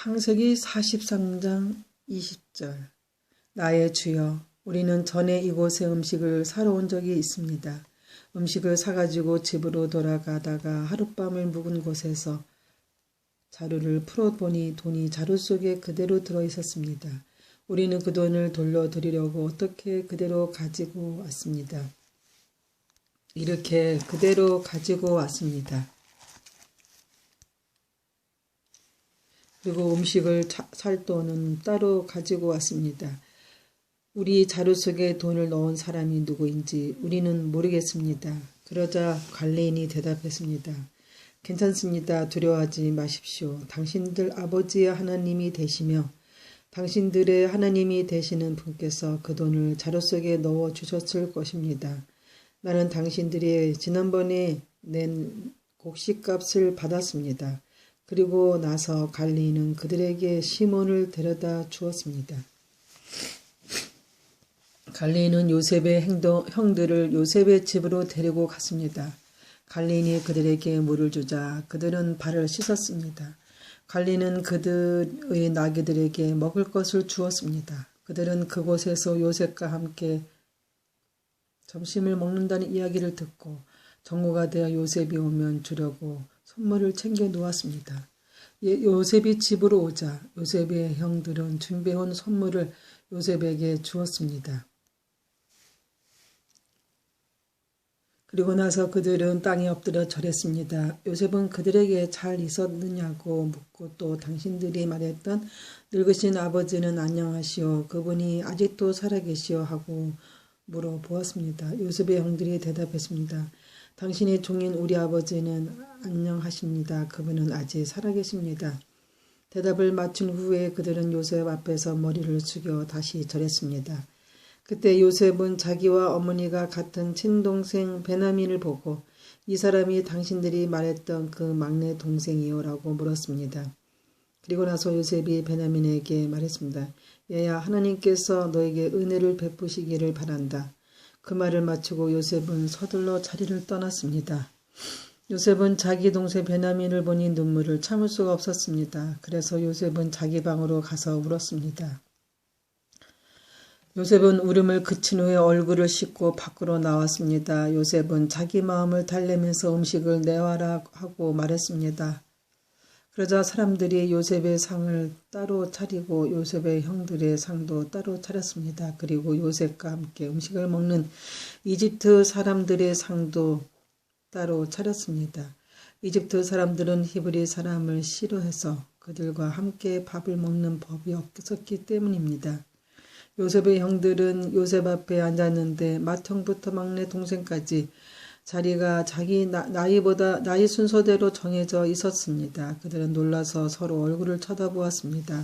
창세기 43장 20절. 나의 주여, 우리는 전에 이곳에 음식을 사러 온 적이 있습니다. 음식을 사가지고 집으로 돌아가다가 하룻밤을 묵은 곳에서 자루를 풀어보니 돈이 자루 속에 그대로 들어있었습니다. 우리는 그 돈을 돌려드리려고 어떻게 그대로 가지고 왔습니다. 이렇게 그대로 가지고 왔습니다. 그리고 음식을 살 돈은 따로 가지고 왔습니다. 우리 자루 속에 돈을 넣은 사람이 누구인지 우리는 모르겠습니다. 그러자 관리인이 대답했습니다. 괜찮습니다. 두려워하지 마십시오. 당신들 아버지의 하나님이 되시며 당신들의 하나님이 되시는 분께서 그 돈을 자루 속에 넣어 주셨을 것입니다. 나는 당신들이 지난번에 낸 곡식값을 받았습니다. 그리고 나서 관리인은 그들에게 시몬을 데려다 주었습니다. 관리인은 요셉의 형들을 요셉의 집으로 데리고 갔습니다. 관리인이 그들에게 물을 주자 그들은 발을 씻었습니다. 관리인은 그들의 나귀들에게 먹을 것을 주었습니다. 그들은 그곳에서 요셉과 함께 점심을 먹는다는 이야기를 듣고 정오가 되어 요셉이 오면 주려고 선물을 챙겨 놓았습니다. 요셉이 집으로 오자 요셉의 형들은 준비해온 선물을 요셉에게 주었습니다. 그리고 나서 그들은 땅에 엎드려 절했습니다. 요셉은 그들에게 잘 있었느냐고 묻고 또 당신들이 말했던 늙으신 아버지는 안녕하시오. 그분이 아직도 살아계시오 하고 물어보았습니다. 요셉의 형들이 대답했습니다. 당신의 종인 우리 아버지는 안녕하십니다. 그분은 아직 살아계십니다. 대답을 마친 후에 그들은 요셉 앞에서 머리를 숙여 다시 절했습니다. 그때 요셉은 자기와 어머니가 같은 친동생 베냐민을 보고 이 사람이 당신들이 말했던 그 막내 동생이요 라고 물었습니다. 그리고 나서 요셉이 베냐민에게 말했습니다. 얘야, 하나님께서 너에게 은혜를 베푸시기를 바란다. 그 말을 마치고 요셉은 서둘러 자리를 떠났습니다. 요셉은 자기 동생 베냐민을 보니 눈물을 참을 수가 없었습니다. 그래서 요셉은 자기 방으로 가서 울었습니다. 요셉은 울음을 그친 후에 얼굴을 씻고 밖으로 나왔습니다. 요셉은 자기 마음을 달래면서 음식을 내와라 하고 말했습니다. 그러자 사람들이 요셉의 상을 따로 차리고 요셉의 형들의 상도 따로 차렸습니다. 그리고 요셉과 함께 음식을 먹는 이집트 사람들의 상도 따로 차렸습니다. 이집트 사람들은 히브리 사람을 싫어해서 그들과 함께 밥을 먹는 법이 없었기 때문입니다. 요셉의 형들은 요셉 앞에 앉았는데 맏형부터 막내 동생까지 자리가 자기 나이 순서대로 정해져 있었습니다. 그들은 놀라서 서로 얼굴을 쳐다보았습니다.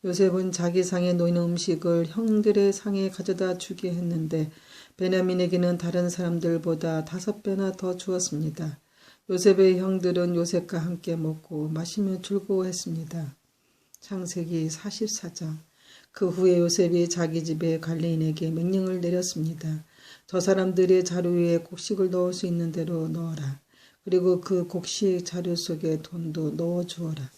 요셉은 자기 상에 놓이는 음식을 형들의 상에 가져다 주게 했는데 베냐민에게는 다른 사람들보다 5배나 더 주었습니다. 요셉의 형들은 요셉과 함께 먹고 마시며 즐거워했습니다. 창세기 44장. 그 후에 요셉이 자기 집의 관리인에게 명령을 내렸습니다. 저 사람들의 자루 위에 곡식을 넣을 수 있는 대로 넣어라. 그리고 그 곡식 자루 속에 돈도 넣어 주어라.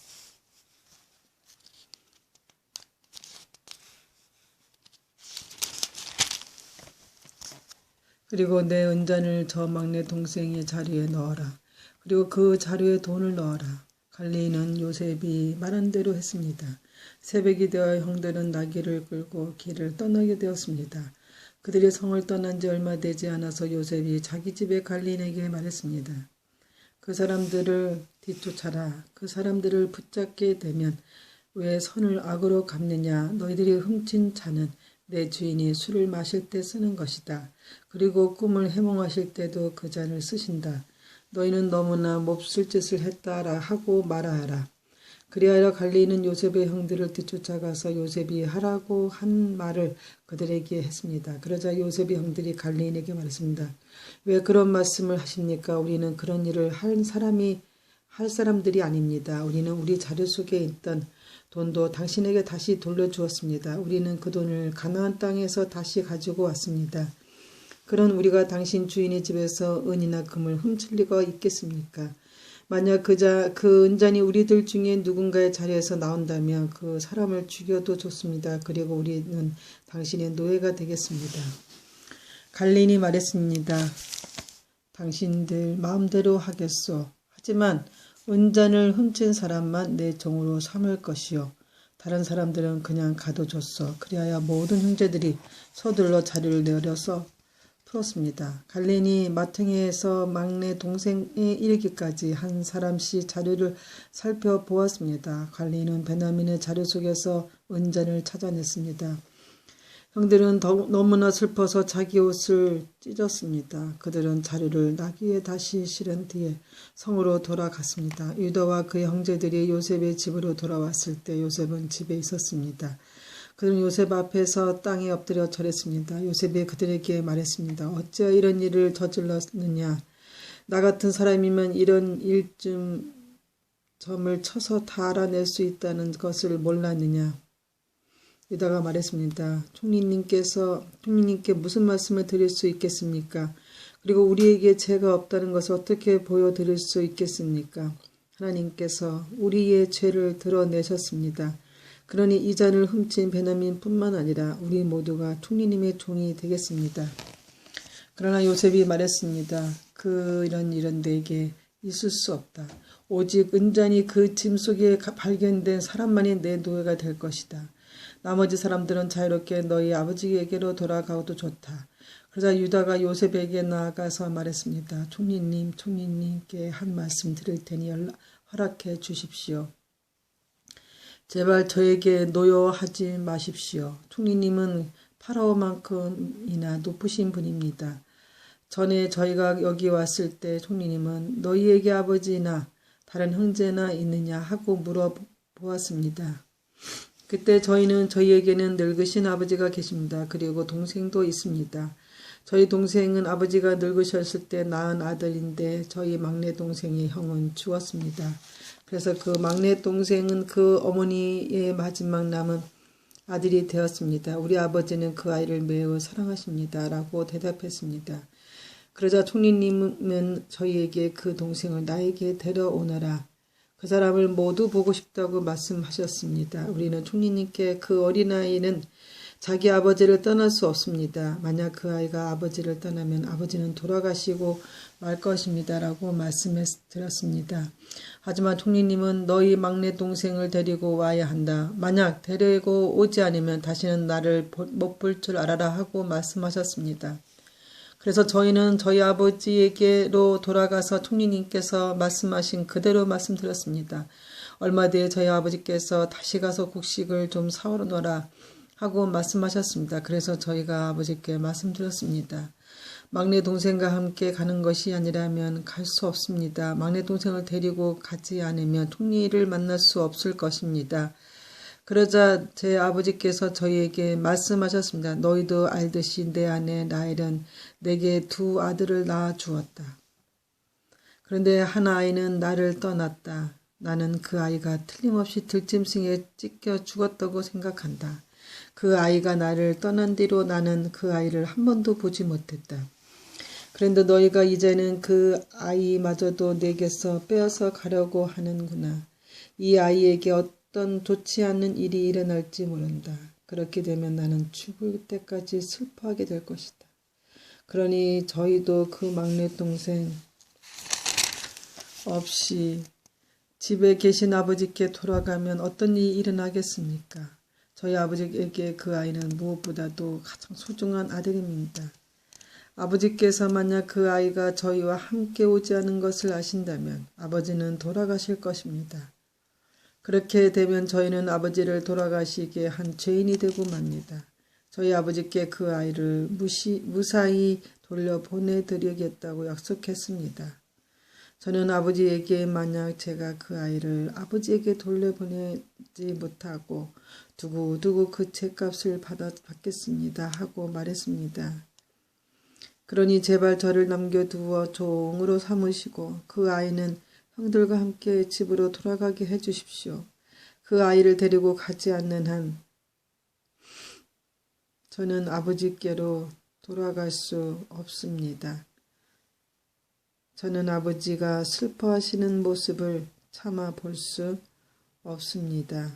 그리고 내 은잔을 저 막내 동생의 자루에 넣어라. 그리고 그 자루에 돈을 넣어라. 관리인은 요셉이 말한 대로 했습니다. 새벽이 되어 형들은 나귀를 끌고 길을 떠나게 되었습니다. 그들이 성을 떠난 지 얼마 되지 않아서 요셉이 자기 집의 관리인에게 말했습니다. 그 사람들을 뒤쫓아라. 그 사람들을 붙잡게 되면 왜 선을 악으로 갚느냐. 너희들이 훔친 잔은 내 주인이 술을 마실 때 쓰는 것이다. 그리고 꿈을 해몽하실 때도 그 잔을 쓰신다. 너희는 너무나 몹쓸 짓을 했다라 하고 말하라. 그리하여 관리인은 요셉의 형들을 뒤쫓아가서 요셉이 하라고 한 말을 그들에게 했습니다. 그러자 요셉의 형들이 관리인에게 말했습니다. 왜 그런 말씀을 하십니까? 우리는 그런 일을 할 사람들이 아닙니다. 우리는 우리 자료 속에 있던 돈도 당신에게 다시 돌려주었습니다. 우리는 그 돈을 가나안 땅에서 다시 가지고 왔습니다. 그런 우리가 당신 주인의 집에서 은이나 금을 훔칠 리가 있겠습니까? 만약 그 은잔이 우리들 중에 누군가의 자리에서 나온다면 그 사람을 죽여도 좋습니다. 그리고 우리는 당신의 노예가 되겠습니다. 갈린이 말했습니다. 당신들 마음대로 하겠소. 하지만 은잔을 훔친 사람만 내 종으로 삼을 것이요. 다른 사람들은 그냥 가둬줬어. 그리하여 모든 형제들이 서둘러 자리를 내려서 풀었습니다. 갈린이 마탱에서 막내 동생에 이르기까지 한 사람씩 자료를 살펴보았습니다. 갈린은 베냐민의 자료 속에서 은잔을 찾아냈습니다. 형들은 너무나 슬퍼서 자기 옷을 찢었습니다. 그들은 자료를 나귀에 다시 실은 뒤에 성으로 돌아갔습니다. 유다와 그의 형제들이 요셉의 집으로 돌아왔을 때 요셉은 집에 있었습니다. 그들은 요셉 앞에서 땅에 엎드려 절했습니다. 요셉이 그들에게 말했습니다. 어찌하여 이런 일을 저질렀느냐. 나 같은 사람이면 이런 일쯤 점을 쳐서 다 알아낼 수 있다는 것을 몰랐느냐. 유다가 말했습니다. 총리님께 무슨 말씀을 드릴 수 있겠습니까? 그리고 우리에게 죄가 없다는 것을 어떻게 보여드릴 수 있겠습니까? 하나님께서 우리의 죄를 드러내셨습니다. 그러니 이 잔을 훔친 베냐민뿐만 아니라 우리 모두가 총리님의 종이 되겠습니다. 그러나 요셉이 말했습니다. 이런 일은 내게 있을 수 없다. 오직 은잔이 그 짐 속에 발견된 사람만이 내 노예가 될 것이다. 나머지 사람들은 자유롭게 너희 아버지에게로 돌아가도 좋다. 그러자 유다가 요셉에게 나아가서 말했습니다. 총리님께 한 말씀 드릴 테니 허락해 주십시오. 제발 저에게 노여하지 마십시오. 총리님은 파라오만큼이나 높으신 분입니다. 전에 저희가 여기 왔을 때 총리님은 너희에게 아버지나 다른 형제나 있느냐 하고 물어보았습니다. 그때 저희에게는 늙으신 아버지가 계십니다. 그리고 동생도 있습니다. 저희 동생은 아버지가 늙으셨을 때 낳은 아들인데 저희 막내 동생의 형은 죽었습니다. 그래서 그 막내 동생은 그 어머니의 마지막 남은 아들이 되었습니다. 우리 아버지는 그 아이를 매우 사랑하십니다. 라고 대답했습니다. 그러자 총리님은 저희에게 그 동생을 나에게 데려오너라. 그 사람을 모두 보고 싶다고 말씀하셨습니다. 우리는 총리님께 그 어린아이는 자기 아버지를 떠날 수 없습니다. 만약 그 아이가 아버지를 떠나면 아버지는 돌아가시고 말 것입니다. 라고 말씀해 드렸습니다. 하지만 총리님은 너희 막내 동생을 데리고 와야 한다. 만약 데리고 오지 않으면 다시는 나를 못 볼 줄 알아라 하고 말씀하셨습니다. 그래서 저희는 저희 아버지에게로 돌아가서 총리님께서 말씀하신 그대로 말씀드렸습니다. 얼마 뒤에 저희 아버지께서 다시 가서 곡식을 좀 사오너라 하고 말씀하셨습니다. 그래서 저희가 아버지께 말씀드렸습니다. 막내 동생과 함께 가는 것이 아니라면 갈 수 없습니다. 막내 동생을 데리고 가지 않으면 총리를 만날 수 없을 것입니다. 그러자 제 아버지께서 저희에게 말씀하셨습니다. 너희도 알듯이 내 아내 라헬은 내게 두 아들을 낳아 주었다. 그런데 한 아이는 나를 떠났다. 나는 그 아이가 틀림없이 들짐승에 찢겨 죽었다고 생각한다. 그 아이가 나를 떠난 뒤로 나는 그 아이를 한 번도 보지 못했다. 그런데 너희가 이제는 그 아이마저도 내게서 빼앗아 가려고 하는구나. 이 아이에게 어떤 좋지 않은 일이 일어날지 모른다. 그렇게 되면 나는 죽을 때까지 슬퍼하게 될 것이다. 그러니 저희도 그 막내 동생 없이 집에 계신 아버지께 돌아가면 어떤 일이 일어나겠습니까? 저희 아버지에게 그 아이는 무엇보다도 가장 소중한 아들입니다. 아버지께서 만약 그 아이가 저희와 함께 오지 않은 것을 아신다면 아버지는 돌아가실 것입니다. 그렇게 되면 저희는 아버지를 돌아가시게 한 죄인이 되고 맙니다. 저희 아버지께 그 아이를 무사히 돌려보내드리겠다고 약속했습니다. 저는 아버지에게 만약 제가 그 아이를 아버지에게 돌려보내지 못하고 두고두고 그 죄값을 받겠습니다 하고 말했습니다. 그러니 제발 저를 남겨두어 종으로 삼으시고 그 아이는 형들과 함께 집으로 돌아가게 해주십시오. 그 아이를 데리고 가지 않는 한 저는 아버지께로 돌아갈 수 없습니다. 저는 아버지가 슬퍼하시는 모습을 참아 볼 수 없습니다.